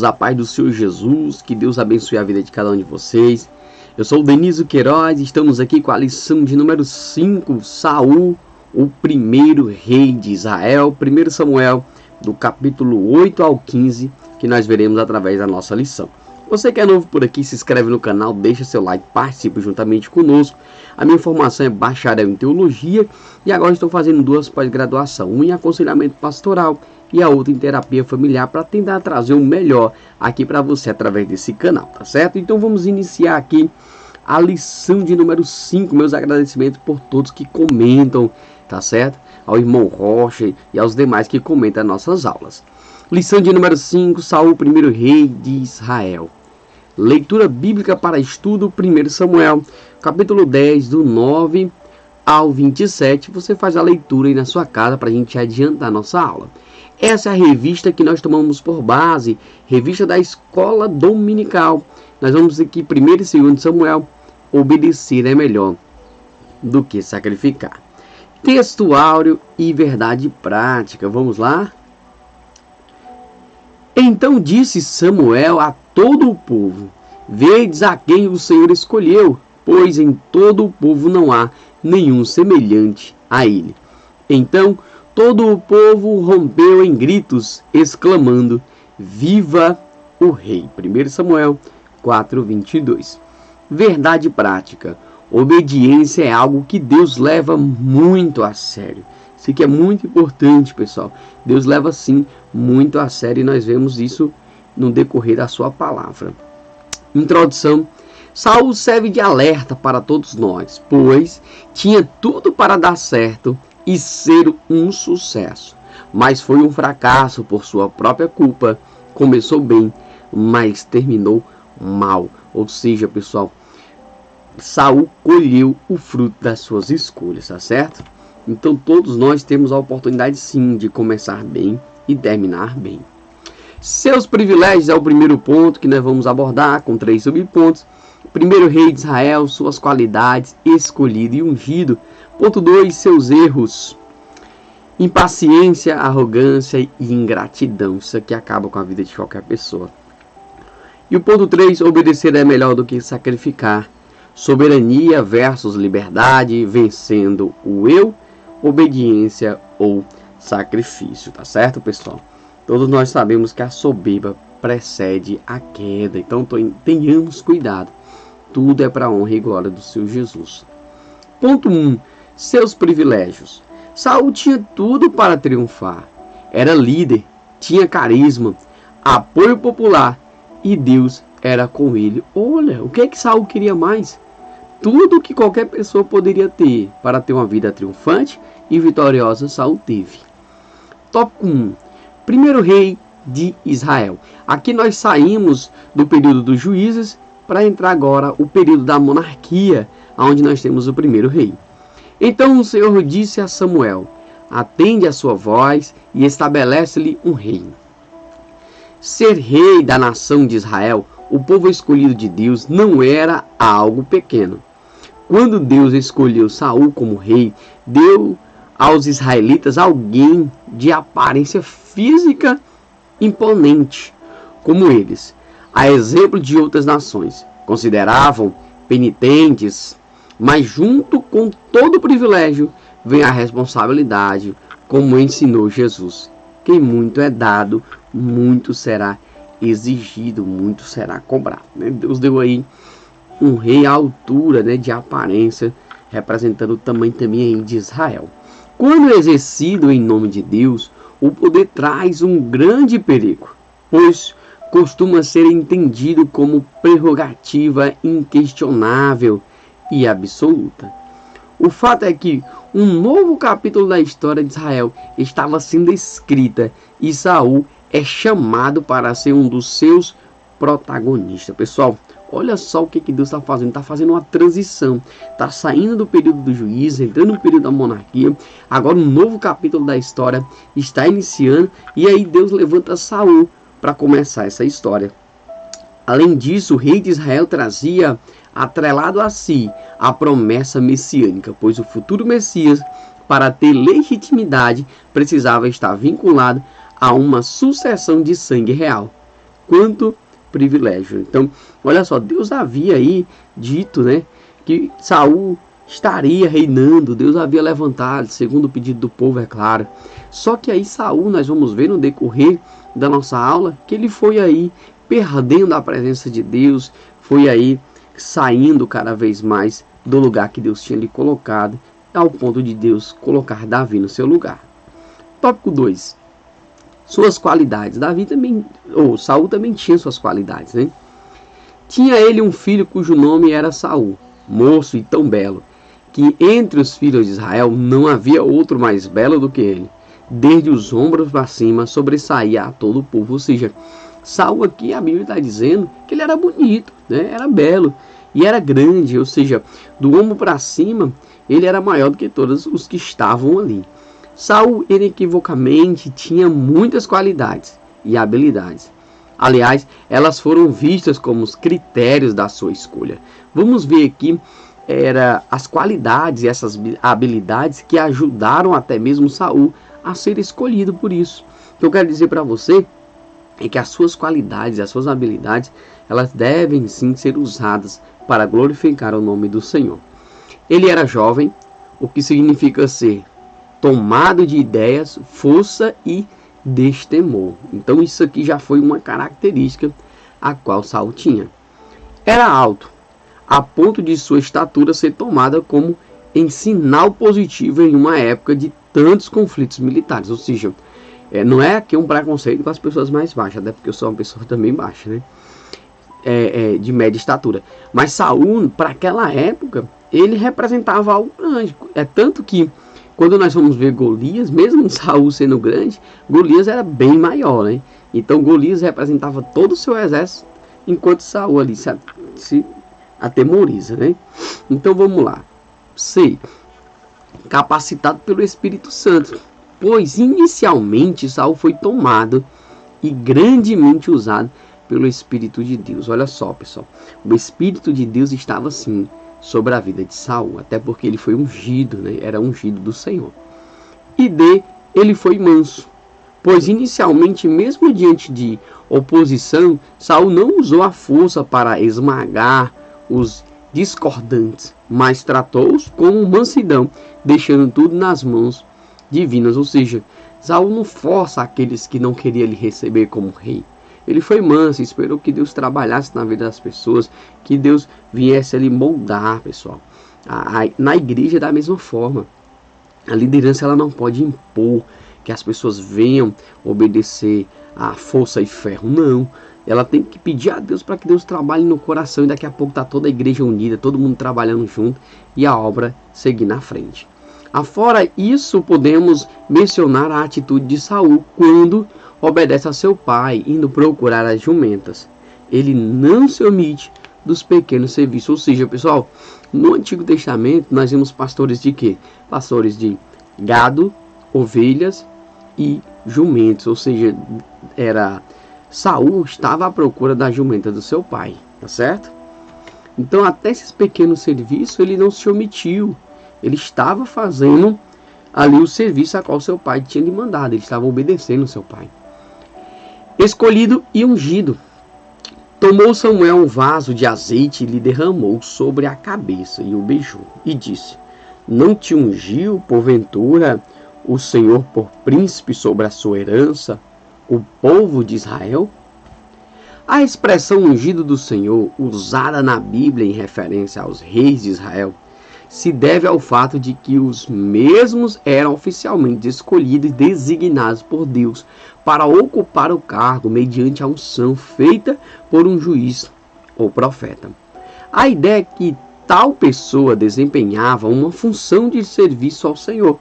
A paz do Senhor Jesus, que Deus abençoe a vida de cada um de vocês. Eu sou o Denísio Queiroz, estamos aqui com a lição de número 5, Saul, o primeiro rei de Israel, 1 Samuel, do capítulo 8 ao 15, que nós veremos através da nossa lição. Você que é novo por aqui, se inscreve no canal, deixa seu like, participe juntamente conosco. A minha formação é bacharel em teologia e agora estou fazendo 2 pós-graduação, uma em aconselhamento pastoral e a outra em terapia familiar, para tentar trazer o melhor aqui para você através desse canal, tá certo? Então vamos iniciar aqui a lição de número 5, meus agradecimentos por todos que comentam, tá certo? Ao irmão Rocha e aos demais que comentam as nossas aulas. Lição de número 5, Saul, primeiro rei de Israel. Leitura bíblica para estudo, 1 Samuel, capítulo 10, do 9 ao 27. Você faz a leitura aí na sua casa para a gente adiantar a nossa aula. Essa é a revista que nós tomamos por base, revista da escola dominical. Nós vamos aqui, 1 e 2 Samuel, obedecer é melhor do que sacrificar. Texto áureo e verdade prática. Vamos lá? Então disse Samuel a todo o povo: vedes a quem o Senhor escolheu, pois em todo o povo não há nenhum semelhante a ele. Então todo o povo rompeu em gritos, exclamando: viva o rei. 1 Samuel 4:22. Verdade prática. Obediência é algo que Deus leva muito a sério. Isso aqui é muito importante, pessoal. Deus leva sim muito a sério e nós vemos isso no decorrer da sua palavra. Introdução. Saul serve de alerta para todos nós, pois tinha tudo para dar certo e ser um sucesso, mas foi um fracasso por sua própria culpa. Começou bem, mas terminou mal. Ou seja, pessoal, Saul colheu o fruto das suas escolhas, tá certo? Então todos nós temos a oportunidade sim de começar bem e terminar bem. Seus privilégios é o primeiro ponto que nós vamos abordar com 3 subpontos. Primeiro rei de Israel, suas qualidades, escolhido e ungido. Ponto 2, seus erros. Impaciência, arrogância e ingratidão. Isso aqui acaba com a vida de qualquer pessoa. E o ponto 3, obedecer é melhor do que sacrificar. Soberania versus liberdade, vencendo o eu, obediência ou sacrifício. Tá certo, pessoal? Todos nós sabemos que a soberba precede a queda. Então tenhamos cuidado. Tudo é para a honra e glória do Senhor Jesus. Ponto 1. Seus privilégios. Saul tinha tudo para triunfar. Era líder, tinha carisma, apoio popular e Deus era com ele. Olha, o que é que Saul queria mais? Tudo que qualquer pessoa poderia ter para ter uma vida triunfante e vitoriosa, Saul teve. Tópico 1. Primeiro rei de Israel. Aqui nós saímos do período dos juízes para entrar agora o período da monarquia, onde nós temos o primeiro rei. Então o Senhor disse a Samuel: atende a sua voz e estabelece-lhe um rei. Ser rei da nação de Israel, o povo escolhido de Deus, não era algo pequeno. Quando Deus escolheu Saul como rei, deu aos israelitas alguém de aparência física imponente, como eles, a exemplo de outras nações. Consideravam penitentes, mas junto com todo o privilégio vem a responsabilidade, como ensinou Jesus. Quem muito é dado, muito será exigido, muito será cobrado. Deus deu aí um rei à altura, de aparência, representando o tamanho também de Israel. Quando exercido em nome de Deus, o poder traz um grande perigo, pois costuma ser entendido como prerrogativa inquestionável e absoluta. O fato é que um novo capítulo da história de Israel estava sendo escrita e Saul é chamado para ser um dos seus protagonistas. Pessoal, olha só o que Deus está fazendo. Está fazendo uma transição. Está saindo do período do juízo, entrando no período da monarquia. Agora um novo capítulo da história está iniciando. E aí Deus levanta Saul para começar essa história. Além disso, o rei de Israel trazia atrelado a si a promessa messiânica, pois o futuro Messias, para ter legitimidade, precisava estar vinculado a uma sucessão de sangue real. quanto privilégio. Então, olha só, Deus havia aí dito, né, que Saul estaria reinando, Deus havia levantado, segundo o pedido do povo, é claro. Só que aí Saul, nós vamos ver no decorrer da nossa aula, que ele foi aí perdendo a presença de Deus, foi aí saindo cada vez mais do lugar que Deus tinha lhe colocado, ao ponto de Deus colocar Davi no seu lugar. Tópico 2. Suas qualidades. Saul também tinha suas qualidades, né? Tinha ele um filho cujo nome era Saul, moço e tão belo, que entre os filhos de Israel não havia outro mais belo do que ele. Desde os ombros para cima sobressaía a todo o povo. Ou seja, Saul aqui, a Bíblia está dizendo que ele era bonito, né? Era belo e era grande, ou seja, do ombro para cima ele era maior do que todos os que estavam ali. Saul inequivocamente tinha muitas qualidades e habilidades. Aliás, elas foram vistas como os critérios da sua escolha. Vamos ver aqui as qualidades e essas habilidades que ajudaram até mesmo Saul a ser escolhido por isso. O que eu quero dizer para você é que as suas qualidades e as suas habilidades, elas devem sim ser usadas para glorificar o nome do Senhor. Ele era jovem, o que significa ser tomado de ideias, força e destemor. Então isso aqui já foi uma característica a qual Saul tinha. Era alto, a ponto de sua estatura ser tomada como em sinal positivo em uma época de tantos conflitos militares. Ou seja, não é aqui um preconceito com as pessoas mais baixas, até porque eu sou uma pessoa também baixa, né? De média estatura. Mas Saul, para aquela época, ele representava algo grande. É tanto que quando nós vamos ver Golias, mesmo Saul sendo grande, Golias era bem maior, né? Então Golias representava todo o seu exército, enquanto Saul ali se atemoriza, né? Então vamos lá. C. Capacitado pelo Espírito Santo. Pois inicialmente Saul foi tomado e grandemente usado pelo Espírito de Deus. Olha só, pessoal. O Espírito de Deus estava assim sobre a vida de Saul, até porque ele foi ungido, né? Era ungido do Senhor. E D, ele foi manso, pois inicialmente, mesmo diante de oposição, Saul não usou a força para esmagar os discordantes, mas tratou-os com mansidão, deixando tudo nas mãos divinas. Ou seja, Saul não força aqueles que não queriam lhe receber como rei. Ele foi manso, esperou que Deus trabalhasse na vida das pessoas, que Deus viesse ali moldar, pessoal. Na igreja da mesma forma. A liderança ela não pode impor que as pessoas venham obedecer à força e ferro. Não. Ela tem que pedir a Deus para que Deus trabalhe no coração. E daqui a pouco está toda a igreja unida, todo mundo trabalhando junto e a obra seguir na frente. Afora isso, podemos mencionar a atitude de Saul quando obedece a seu pai, indo procurar as jumentas. Ele não se omite dos pequenos serviços. Ou seja, pessoal, no Antigo Testamento nós vemos pastores de quê? Pastores de gado, ovelhas e jumentos. Ou seja, Saul estava à procura da jumenta do seu pai, tá certo? Então até esses pequenos serviços ele não se omitiu. Ele estava fazendo ali o serviço a qual seu pai tinha lhe mandado. Ele estava obedecendo seu pai. Escolhido e ungido. Tomou Samuel um vaso de azeite e lhe derramou sobre a cabeça e o beijou. E disse: Não te ungiu, porventura, o Senhor por príncipe sobre a sua herança, o povo de Israel? A expressão ungido do Senhor, usada na Bíblia em referência aos reis de Israel, se deve ao fato de que os mesmos eram oficialmente escolhidos e designados por Deus para ocupar o cargo mediante a unção feita por um juiz ou profeta. A ideia é que tal pessoa desempenhava uma função de serviço ao Senhor,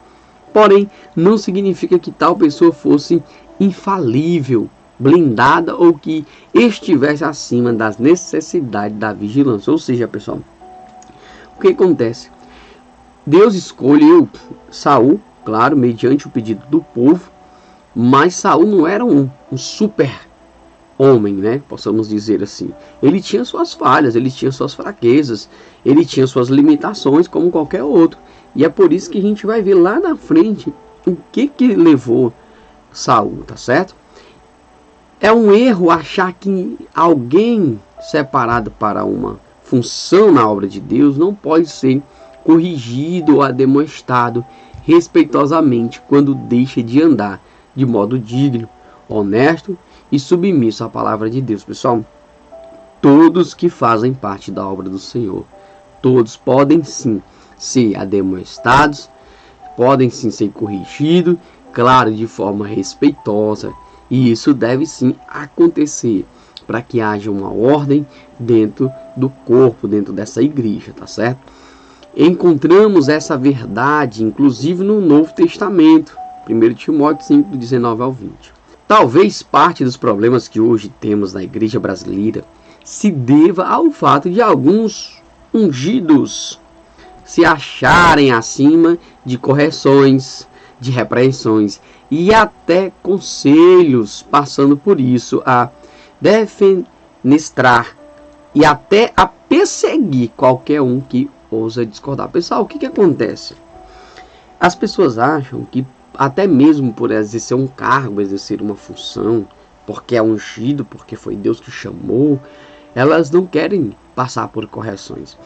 porém não significa que tal pessoa fosse infalível, blindada ou que estivesse acima das necessidades da vigilância. Ou seja, pessoal, o que acontece? Deus escolheu Saul, claro, mediante o pedido do povo, mas Saul não era um super homem, né? Possamos dizer assim. Ele tinha suas falhas, ele tinha suas fraquezas, ele tinha suas limitações como qualquer outro. E é por isso que a gente vai ver lá na frente o que levou Saul, tá certo? É um erro achar que alguém separado para uma função na obra de Deus não pode ser corrigido ou ademoestado respeitosamente quando deixa de andar de modo digno, honesto e submisso à palavra de Deus. Pessoal, todos que fazem parte da obra do Senhor, todos podem sim ser ademoestados, podem sim ser corrigidos, claro, de forma respeitosa, e isso deve sim acontecer para que haja uma ordem dentro do corpo, dentro dessa igreja, tá certo? Encontramos essa verdade, inclusive no Novo Testamento, 1 Timóteo 5, 19 ao 20. Talvez parte dos problemas que hoje temos na igreja brasileira se deva ao fato de alguns ungidos se acharem acima de correções, de repreensões e até conselhos, passando por isso a defenestrar e até a perseguir qualquer um que ousa discordar. Pessoal, o que acontece? As pessoas acham que até mesmo por exercer um cargo, exercer uma função, porque é ungido, porque foi Deus que chamou, elas não querem passar por correções.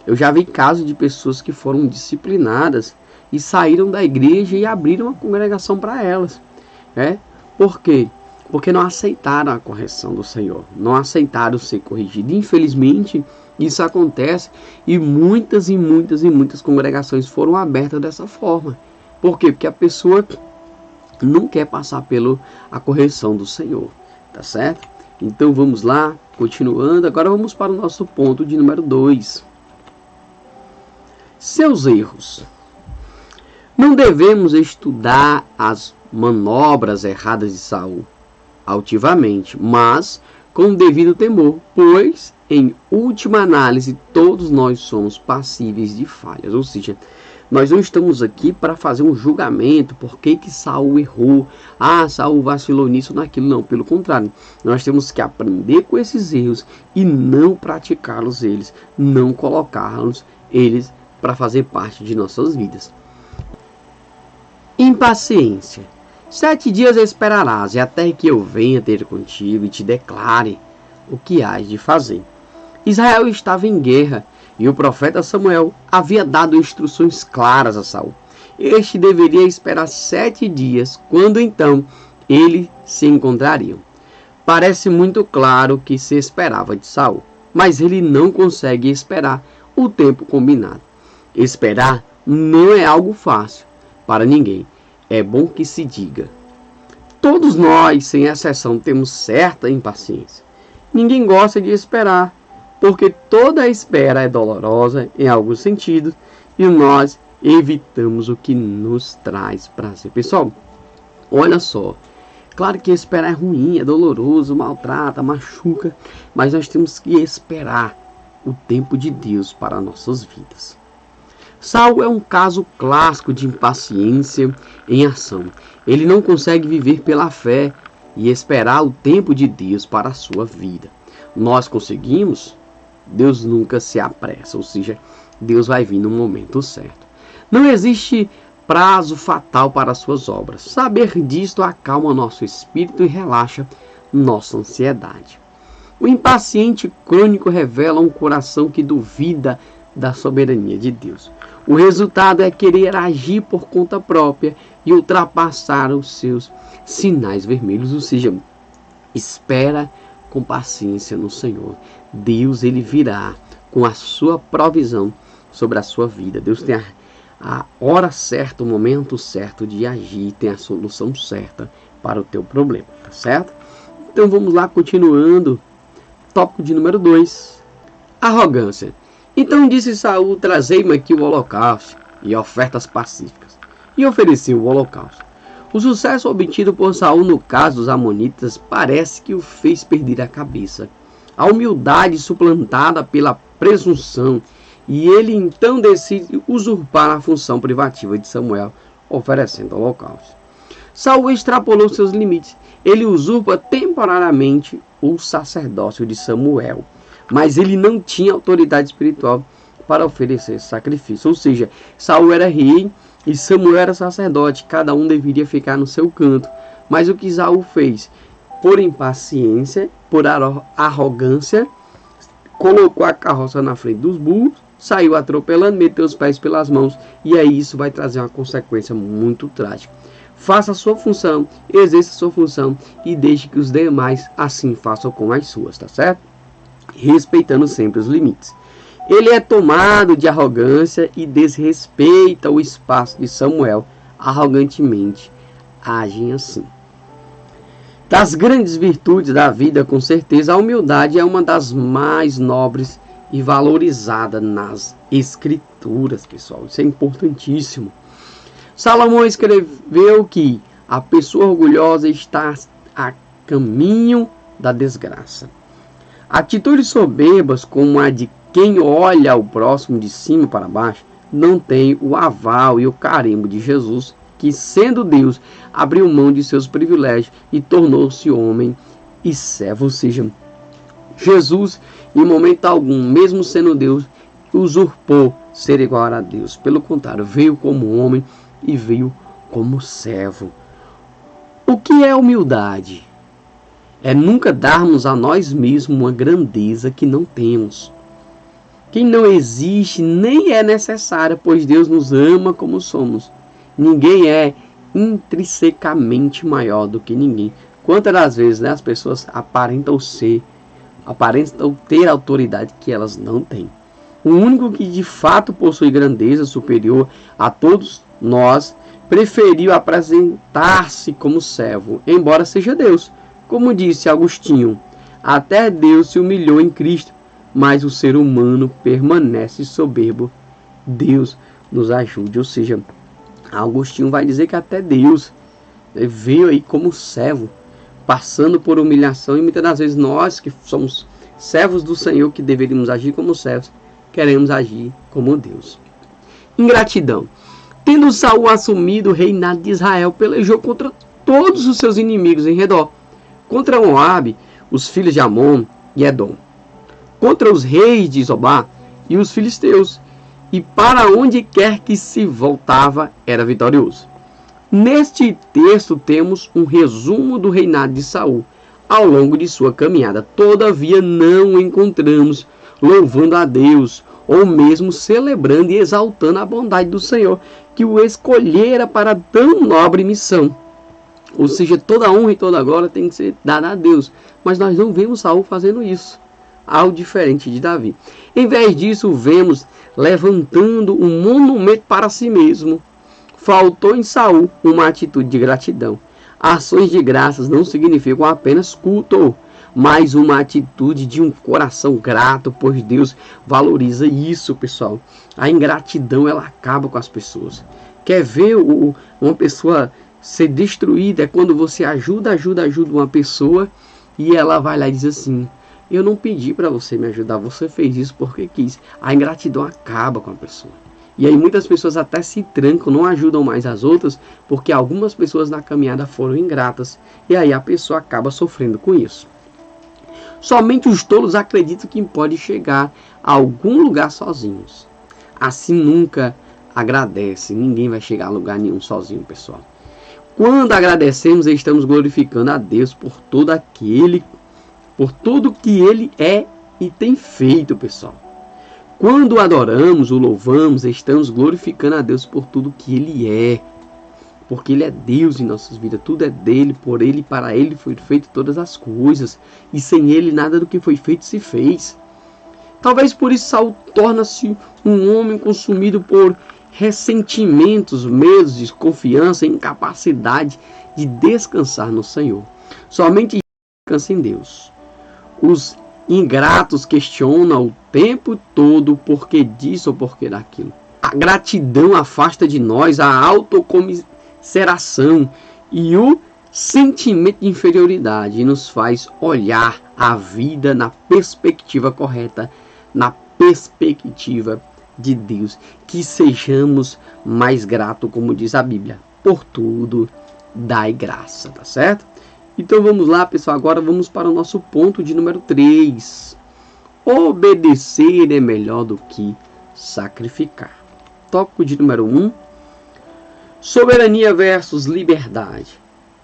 Eu já vi casos de pessoas que foram disciplinadas e saíram da igreja e abriram uma congregação para elas. Por quê? Porque não aceitaram a correção do Senhor, não aceitaram ser corrigidos. Infelizmente, isso acontece e muitas congregações foram abertas dessa forma. Por quê? Porque a pessoa não quer passar pela correção do Senhor, tá certo? Então vamos lá, continuando. Agora vamos para o nosso ponto de número 2. Seus erros. Não devemos estudar as manobras erradas de Saul altivamente, mas com devido temor, pois, em última análise, todos nós somos passíveis de falhas. Ou seja, nós não estamos aqui para fazer um julgamento, por que Saul errou, Saul vacilou nisso ou naquilo. Não, pelo contrário, nós temos que aprender com esses erros e não praticá-los eles, não colocá-los eles para fazer parte de nossas vidas. Impaciência. 7 dias esperarás, e até que eu venha ter contigo e te declare o que hás de fazer. Israel estava em guerra, e o profeta Samuel havia dado instruções claras a Saul. Este deveria esperar 7 dias, quando então eles se encontrariam. Parece muito claro que se esperava de Saul, mas ele não consegue esperar o tempo combinado. Esperar não é algo fácil para ninguém. É bom que se diga. Todos nós, sem exceção, temos certa impaciência. Ninguém gosta de esperar, porque toda espera é dolorosa em alguns sentidos e nós evitamos o que nos traz prazer. Pessoal, olha só. Claro que esperar é ruim, é doloroso, maltrata, machuca, mas nós temos que esperar o tempo de Deus para nossas vidas. Saul é um caso clássico de impaciência em ação. Ele não consegue viver pela fé e esperar o tempo de Deus para a sua vida. Nós conseguimos? Deus nunca se apressa, ou seja, Deus vai vir no momento certo. Não existe prazo fatal para as suas obras. Saber disto acalma nosso espírito e relaxa nossa ansiedade. O impaciente crônico revela um coração que duvida da soberania de Deus. O resultado é querer agir por conta própria e ultrapassar os seus sinais vermelhos, ou seja, espera com paciência no Senhor. Deus, ele virá com a sua provisão sobre a sua vida. Deus tem a hora certa, o momento certo de agir, tem a solução certa para o teu problema, tá certo? Então vamos lá, continuando. Tópico de número 2. Arrogância. Então disse Saul: trazei-me aqui o holocausto e ofertas pacíficas. E ofereceu o holocausto. O sucesso obtido por Saul no caso dos amonitas parece que o fez perder a cabeça. A humildade suplantada pela presunção, e ele então decide usurpar a função privativa de Samuel, oferecendo o holocausto. Saul extrapolou seus limites. Ele usurpa temporariamente o sacerdócio de Samuel, mas ele não tinha autoridade espiritual para oferecer sacrifício. Ou seja, Saul era rei e Samuel era sacerdote. Cada um deveria ficar no seu canto. Mas o que Saul fez? por impaciência, por arrogância, colocou a carroça na frente dos burros, saiu atropelando, meteu os pés pelas mãos, e aí isso vai trazer uma consequência muito trágica. Faça a sua função, exerça a sua função e deixe que os demais assim façam com as suas, tá certo? Respeitando sempre os limites. Ele é tomado de arrogância e desrespeita o espaço de Samuel. Arrogantemente agem assim. Das grandes virtudes da vida, com certeza, a humildade é uma das mais nobres e valorizada nas escrituras, pessoal. Isso é importantíssimo. Salomão escreveu que a pessoa orgulhosa está a caminho da desgraça. Atitudes soberbas, como a de quem olha o próximo de cima para baixo, não tem o aval e o carimbo de Jesus, que, sendo Deus, abriu mão de seus privilégios e tornou-se homem e servo. Ou seja, Jesus, em momento algum, mesmo sendo Deus, usurpou ser igual a Deus. Pelo contrário, veio como homem e veio como servo. O que é humildade? É nunca darmos a nós mesmos uma grandeza que não temos, que não existe nem é necessária, pois Deus nos ama como somos. Ninguém é intrinsecamente maior do que ninguém. Quantas das vezes, né, as pessoas aparentam ter autoridade que elas não têm. O único que de fato possui grandeza superior a todos nós preferiu apresentar-se como servo, embora seja Deus. Como disse Agostinho, até Deus se humilhou em Cristo, mas o ser humano permanece soberbo. Deus nos ajude. Ou seja, Agostinho vai dizer que até Deus veio aí como servo, passando por humilhação, e muitas das vezes nós que somos servos do Senhor, que deveríamos agir como servos, queremos agir como Deus. Ingratidão. Tendo Saul assumido o reinado de Israel, pelejou contra todos os seus inimigos em redor, contra Moabe, os filhos de Amon e Edom, contra os reis de Zobá e os filisteus, e para onde quer que se voltava era vitorioso. Neste texto temos um resumo do reinado de Saul ao longo de sua caminhada. Todavia não o encontramos louvando a Deus, ou mesmo celebrando e exaltando a bondade do Senhor, que o escolhera para tão nobre missão. Ou seja, toda a honra e toda a glória tem que ser dada a Deus. Mas nós não vemos Saul fazendo isso, algo diferente de Davi. Em vez disso, vemos levantando um monumento para si mesmo. Faltou em Saul uma atitude de gratidão. Ações de graças não significam apenas culto, mas uma atitude de um coração grato, pois Deus valoriza isso, pessoal. A ingratidão, ela acaba com as pessoas. Quer ver uma pessoa ser destruída? É quando você ajuda uma pessoa e ela vai lá e diz assim: eu não pedi para você me ajudar, você fez isso porque quis. A ingratidão acaba com a pessoa. E aí muitas pessoas até se trancam, não ajudam mais as outras, porque algumas pessoas na caminhada foram ingratas. E aí a pessoa acaba sofrendo com isso. Somente os tolos acreditam que podem chegar a algum lugar sozinhos. Assim nunca agradece. Ninguém vai chegar a lugar nenhum sozinho, pessoal. Quando agradecemos, estamos glorificando a Deus por tudo que Ele é e tem feito, pessoal. Quando adoramos, o louvamos, estamos glorificando a Deus por tudo que Ele é. Porque Ele é Deus em nossas vidas, tudo é dEle, por Ele e para Ele foi feito todas as coisas. E sem Ele nada do que foi feito se fez. Talvez por isso Saul torna-se um homem consumido por ressentimentos, medos, desconfiança e incapacidade de descansar no Senhor. Somente descansa em Deus. Os ingratos questionam o tempo todo o porquê disso ou porquê daquilo. A gratidão afasta de nós a autocomiseração e o sentimento de inferioridade e nos faz olhar a vida na perspectiva correta, na perspectiva de Deus. Que sejamos mais gratos, como diz a Bíblia. Por tudo dai graça, tá certo? Então vamos lá, pessoal. Agora vamos para o nosso ponto de número 3. Obedecer é melhor do que sacrificar. Tópico de número 1. Soberania versus liberdade.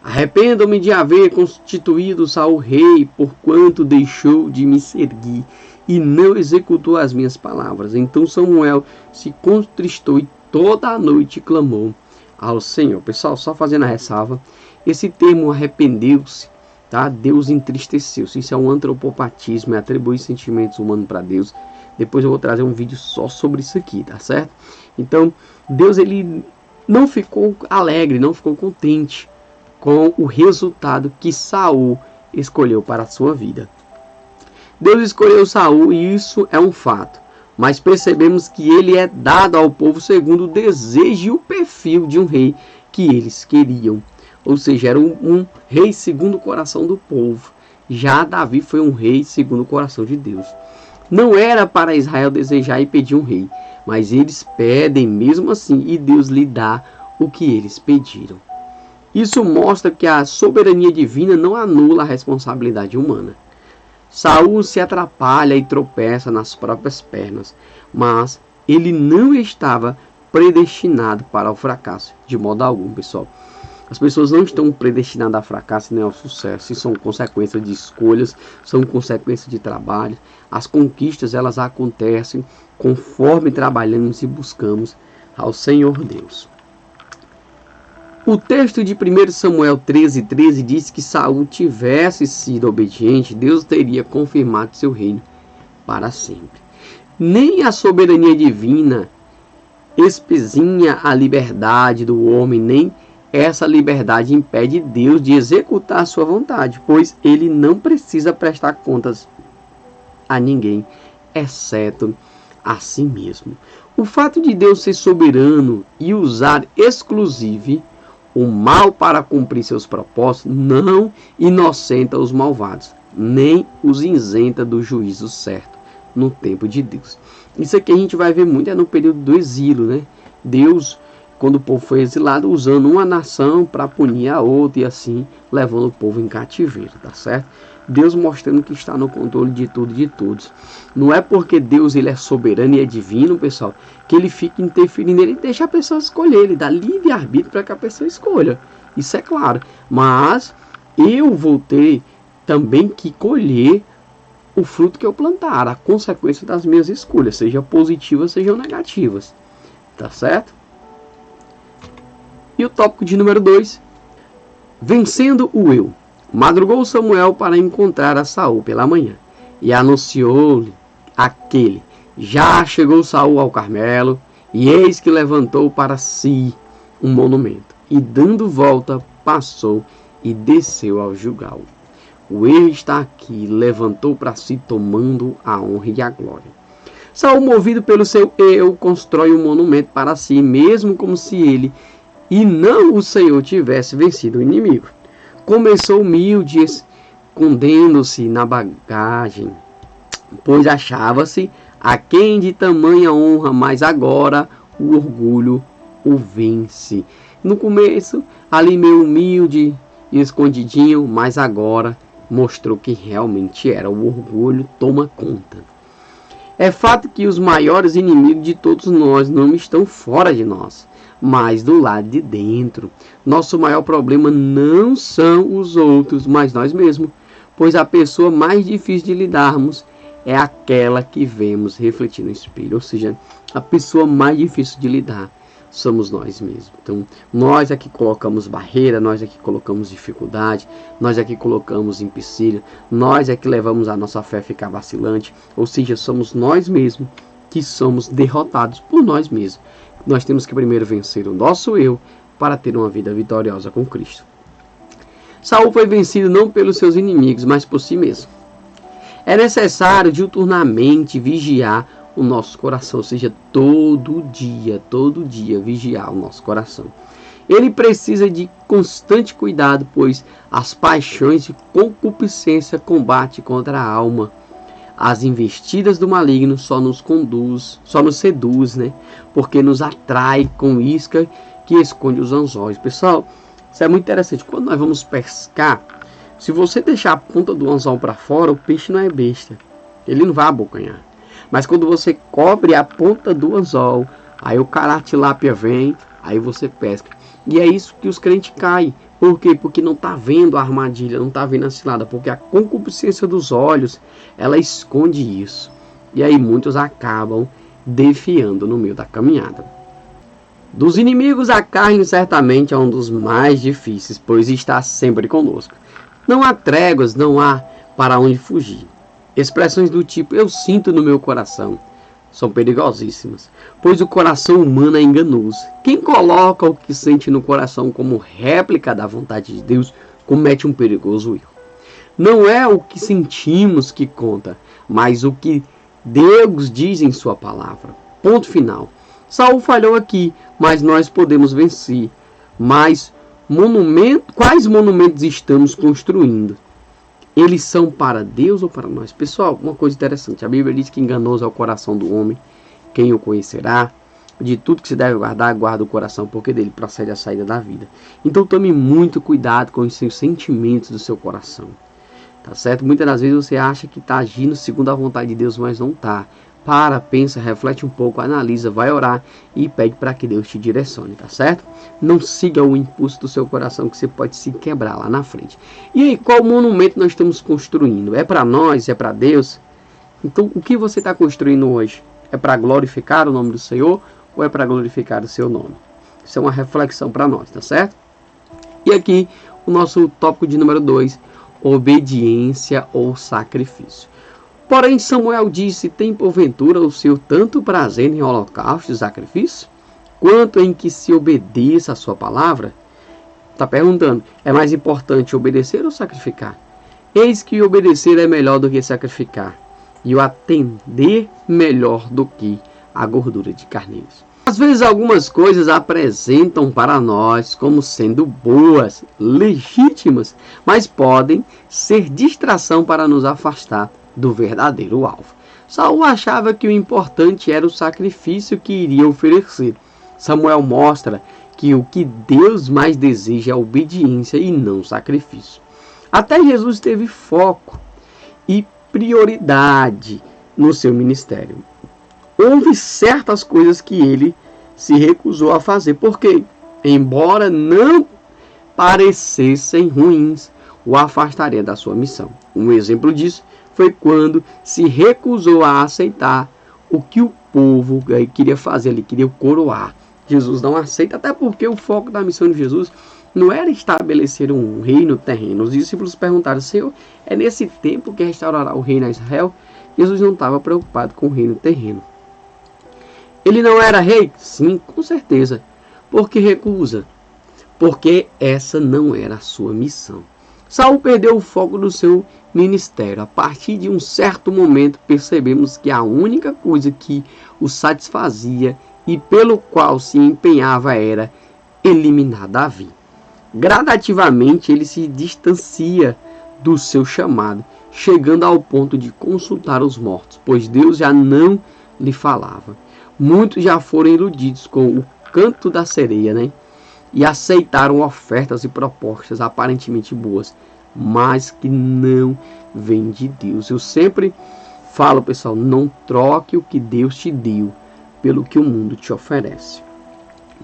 Arrependo-me de haver constituído Saul rei, porquanto deixou de me seguir e não executou as minhas palavras. Então Samuel se contristou e toda a noite clamou ao Senhor. Pessoal, só fazendo a ressalva, esse termo arrependeu-se, tá? Deus entristeceu-se. Isso é um antropopatismo, é atribuir sentimentos humanos para Deus. Depois eu vou trazer um vídeo só sobre isso aqui, tá certo? Então, Deus ele não ficou alegre, não ficou contente com o resultado que Saul escolheu para a sua vida. Deus escolheu Saul e isso é um fato, mas percebemos que ele é dado ao povo segundo o desejo e o perfil de um rei que eles queriam. Ou seja, era um rei segundo o coração do povo. Já Davi foi um rei segundo o coração de Deus. Não era para Israel desejar e pedir um rei, mas eles pedem mesmo assim e Deus lhe dá o que eles pediram. Isso mostra que a soberania divina não anula a responsabilidade humana. Saul se atrapalha e tropeça nas próprias pernas, mas ele não estava predestinado para o fracasso, de modo algum, pessoal. As pessoas não estão predestinadas ao fracasso nem ao sucesso. Isso são consequências de escolhas, são consequências de trabalho. As conquistas, elas acontecem conforme trabalhamos e buscamos ao Senhor Deus. O texto de 1 Samuel 13:13 diz que Saul tivesse sido obediente, Deus teria confirmado seu reino para sempre. Nem a soberania divina espezinha a liberdade do homem, nem essa liberdade impede Deus de executar a sua vontade, pois ele não precisa prestar contas a ninguém, exceto a si mesmo. O fato de Deus ser soberano e usar exclusivo o mal para cumprir seus propósitos não inocenta os malvados, nem os isenta do juízo certo no tempo de Deus. Isso aqui a gente vai ver muito no período do exílio, né? Deus, quando o povo foi exilado, usando uma nação para punir a outra e assim levando o povo em cativeiro, tá certo? Deus mostrando que está no controle de tudo e de todos. Não é porque Deus ele é soberano e é divino, pessoal, que ele fica interferindo. Ele deixa a pessoa escolher, ele dá livre-arbítrio para que a pessoa escolha. Isso é claro. Mas eu vou ter também que colher o fruto que eu plantar, a consequência das minhas escolhas, seja positivas, sejam negativas. Tá certo? E o tópico de número 2. Vencendo o eu. Madrugou Samuel para encontrar a Saul pela manhã, e anunciou-lhe aquele: já chegou Saul ao Carmelo, e eis que levantou para si um monumento, e dando volta, passou e desceu ao Gilgal. O erro está aqui, levantou para si, tomando a honra e a glória. Saul, movido pelo seu eu, constrói um monumento para si, mesmo como se ele e não o Senhor tivesse vencido o inimigo. Começou humilde, escondendo-se na bagagem, pois achava-se aquém de tamanha honra, mas agora o orgulho o vence. No começo, ali meio humilde e escondidinho, mas agora mostrou que realmente era. O orgulho toma conta. É fato que os maiores inimigos de todos nós não estão fora de nós, mas do lado de dentro. Nosso maior problema não são os outros, mas nós mesmos, pois a pessoa mais difícil de lidarmos é aquela que vemos refletir no espelho. Ou seja, a pessoa mais difícil de lidar somos nós mesmos. Então, nós é que colocamos barreira, nós é que colocamos dificuldade, nós é que colocamos empecilho, nós é que levamos a nossa fé a ficar vacilante. Ou seja, somos nós mesmos que somos derrotados por nós mesmos. Nós temos que primeiro vencer o nosso eu para ter uma vida vitoriosa com Cristo. Saul foi vencido não pelos seus inimigos, mas por si mesmo. É necessário diuturnamente vigiar o nosso coração, ou seja, todo dia vigiar o nosso coração. Ele precisa de constante cuidado, pois as paixões e concupiscência combatem contra a alma. As investidas do maligno só nos seduz, né? Porque nos atrai com isca que esconde os anzóis. Pessoal, isso é muito interessante. Quando nós vamos pescar, se você deixar a ponta do anzol para fora, o peixe não é besta. Ele não vai abocanhar. Mas quando você cobre a ponta do anzol, aí o cara tilápia vem, aí você pesca. E é isso que os crentes caem. Por quê? Porque não está vendo a armadilha, não está vendo a cilada, porque a concupiscência dos olhos, ela esconde isso. E aí muitos acabam defiando no meio da caminhada. Dos inimigos, a carne certamente é um dos mais difíceis, pois está sempre conosco. Não há tréguas, não há para onde fugir. Expressões do tipo, eu sinto no meu coração, são perigosíssimas, pois o coração humano é enganoso. Quem coloca o que sente no coração como réplica da vontade de Deus, comete um perigoso erro. Não é o que sentimos que conta, mas o que Deus diz em sua palavra. Ponto final. Saul falhou aqui, mas nós podemos vencer. Mas quais monumentos estamos construindo? Eles são para Deus ou para nós? Pessoal, uma coisa interessante. A Bíblia diz que enganoso é o coração do homem. Quem o conhecerá? De tudo que se deve guardar, guarda o coração, porque dele procede a saída da vida. Então tome muito cuidado com os seus sentimentos do seu coração. Tá certo? Muitas das vezes você acha que está agindo segundo a vontade de Deus, mas não está. Para, pensa, reflete um pouco, analisa, vai orar e pede para que Deus te direcione, tá certo? Não siga o impulso do seu coração, que você pode se quebrar lá na frente. E aí, qual monumento nós estamos construindo? É para nós? É para Deus? Então, o que você está construindo hoje? É para glorificar o nome do Senhor ou é para glorificar o seu nome? Isso é uma reflexão para nós, tá certo? E aqui, o nosso tópico de número 2, obediência ou sacrifício. Porém, Samuel disse, tem porventura o Senhor tanto prazer em holocaustos e sacrifícios, quanto em que se obedeça a sua palavra? Está perguntando, é mais importante obedecer ou sacrificar? Eis que obedecer é melhor do que sacrificar, e o atender melhor do que a gordura de carneiros. Às vezes algumas coisas apresentam para nós como sendo boas, legítimas, mas podem ser distração para nos afastar do verdadeiro alvo. Saul achava que o importante era o sacrifício que iria oferecer. Samuel mostra que o que Deus mais deseja é obediência e não sacrifício. Até Jesus teve foco e prioridade no seu ministério. Houve certas coisas que ele se recusou a fazer, porque, embora não parecessem ruins, o afastaria da sua missão. Um exemplo disso foi quando se recusou a aceitar o que o povo queria fazer, ele queria coroar. Jesus não aceita, até porque o foco da missão de Jesus não era estabelecer um reino terreno. Os discípulos perguntaram, Senhor, é nesse tempo que restaurará o reino a Israel? Jesus não estava preocupado com o reino terreno. Ele não era rei? Sim, com certeza. Por que recusa? Porque essa não era a sua missão. Saul perdeu o foco do seu ministério. A partir de um certo momento, percebemos que a única coisa que o satisfazia e pelo qual se empenhava era eliminar Davi. Gradativamente, ele se distancia do seu chamado, chegando ao ponto de consultar os mortos, pois Deus já não lhe falava. Muitos já foram iludidos com o canto da sereia, né? E aceitaram ofertas e propostas aparentemente boas, mas que não vêm de Deus. Eu sempre falo, pessoal, não troque o que Deus te deu pelo que o mundo te oferece.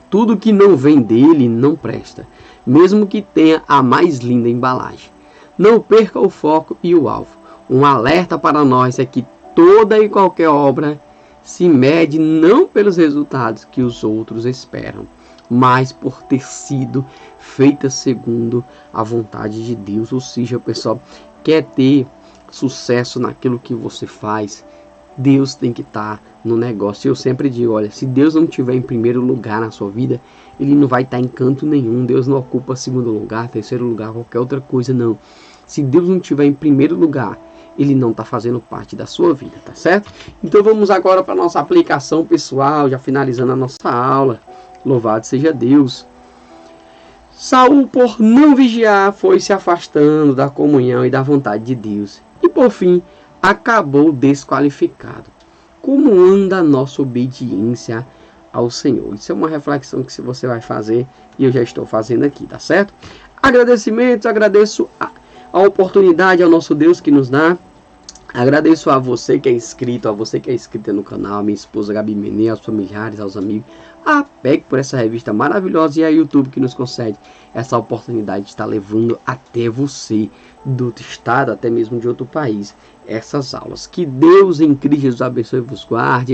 Tudo que não vem dele não presta, mesmo que tenha a mais linda embalagem. Não perca o foco e o alvo. Um alerta para nós é que toda e qualquer obra se mede não pelos resultados que os outros esperam, mas por ter sido feita segundo a vontade de Deus. Ou seja, pessoal, quer ter sucesso naquilo que você faz, Deus tem que estar no negócio. Eu sempre digo, olha, se Deus não estiver em primeiro lugar na sua vida, ele não vai estar em canto nenhum. Deus não ocupa segundo lugar, terceiro lugar, qualquer outra coisa, não. Se Deus não estiver em primeiro lugar, ele não está fazendo parte da sua vida, tá certo? Então vamos agora para a nossa aplicação pessoal, já finalizando a nossa aula. Louvado seja Deus. Saul, por não vigiar, foi se afastando da comunhão e da vontade de Deus. E por fim, acabou desqualificado. Como anda a nossa obediência ao Senhor? Isso é uma reflexão que você vai fazer e eu já estou fazendo aqui, tá certo? Agradecimentos, agradeço a oportunidade ao nosso Deus que nos dá Agradeço a você que é inscrito, a você que é inscrita no canal, a minha esposa Gabi Menê, aos familiares, aos amigos, a PEC por essa revista maravilhosa e a YouTube que nos concede essa oportunidade de estar levando até você, do outro estado, até mesmo de outro país, essas aulas. Que Deus em Cristo Jesus abençoe e vos guarde.